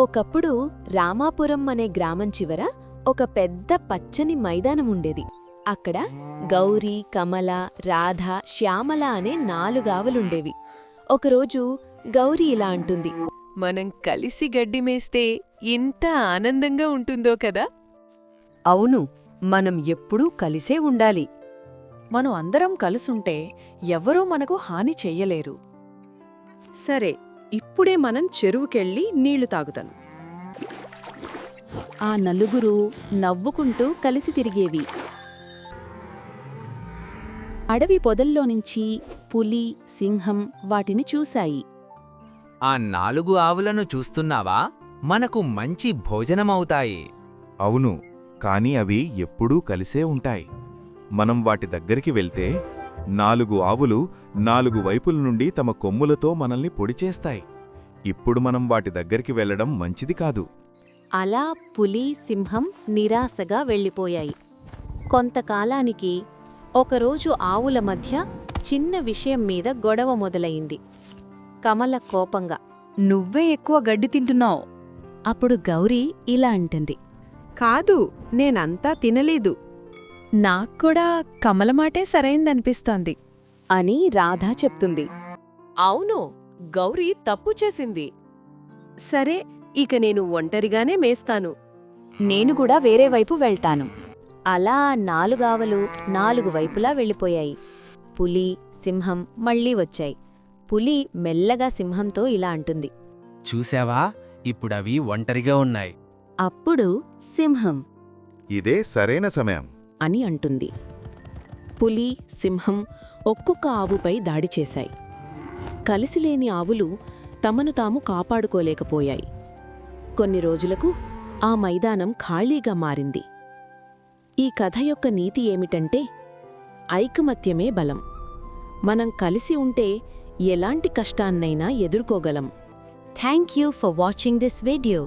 ఒకప్పుడు రామాపురం అనే గ్రామం చివర ఒక పెద్ద పచ్చని మైదానముండేది. అక్కడ గౌరీ, కమల, రాధ, శ్యామల అనే 4 ఆవులుండేవి. ఒకరోజు గౌరీ ఇలా అంటుంది, మనం కలిసి గడ్డి మేస్తే ఎంత ఆనందంగా ఉంటుందో కదా. అవును, మనం ఎప్పుడూ కలిసే ఉండాలి. మనం అందరం కలుసుంటే ఎవ్వరూ మనకు హాని చెయ్యలేరు. సరే, ఇప్పుడే మనం చెరువుకెళ్ళి నీళ్లు తాగుతాను. ఆ నలుగురు నవ్వుకుంటూ కలిసి తిరిగేవి. అడవి పొదల్లోనుంచి పులి, సింహం వాటిని చూశాయి. ఆ 4 ఆవులను చూస్తున్నావా? మనకు మంచి భోజనమవుతాయి. అవును, కాని అవి ఎప్పుడూ కలిసే ఉంటాయి. మనం వాటి దగ్గరికి వెళ్తే 4 ఆవులు 4 వైపుల నుండి తమ కొమ్ములతో మనల్ని పొడిచేస్తాయి. ఇప్పుడు మనం వాటి దగ్గరికి వెళ్లడం మంచిది కాదు. అలా పులి, సింహం నిరాశగా వెళ్ళిపోయాయి. కొంతకాలానికి ఒకరోజు ఆవుల మధ్య చిన్న విషయం మీద గొడవ మొదలయింది. కమల కోపంగా, నువ్వే ఎక్కువ గడ్డి తింటున్నావు. అప్పుడు గౌరీ ఇలా అంటుంది, కాదు, నేనంతా తినలేదు. నాక్కూడా కమలమాటే సరైందనిపిస్తోంది అని రాధ చెప్తుంది. అవును, గౌరీ తప్పు చేసింది. సరే, ఇక నేను ఒంటరిగానే మేస్తాను. నేను కూడా వేరే వైపు వెళ్తాను. అలా 4 ఆవులు 4 వైపులా వెళ్ళిపోయాయి. పులి, సింహం మళ్ళీ వచ్చాయి. పులి మెల్లగా సింహంతో ఇలా అంటుంది, చూశావా? ఇప్పుడవి ఒంటరిగా ఉన్నాయి. అప్పుడు సింహం ఇదే సరైన సమయం అని అంటుంది. పులి, సింహం ఒక్కొక్క ఆవుపై దాడి చేశాయి. కలిసిలేని ఆవులు తమను తాము కాపాడుకోలేకపోయాయి. కొన్ని రోజులకు ఆ మైదానం ఖాళీగా మారింది. ఈ కథ యొక్క నీతి ఏమిటంటే, ఐకమత్యమే బలం. మనం కలిసి ఉంటే ఎలాంటి కష్టాన్నైనా ఎదుర్కోగలం. Thank you for watching this video.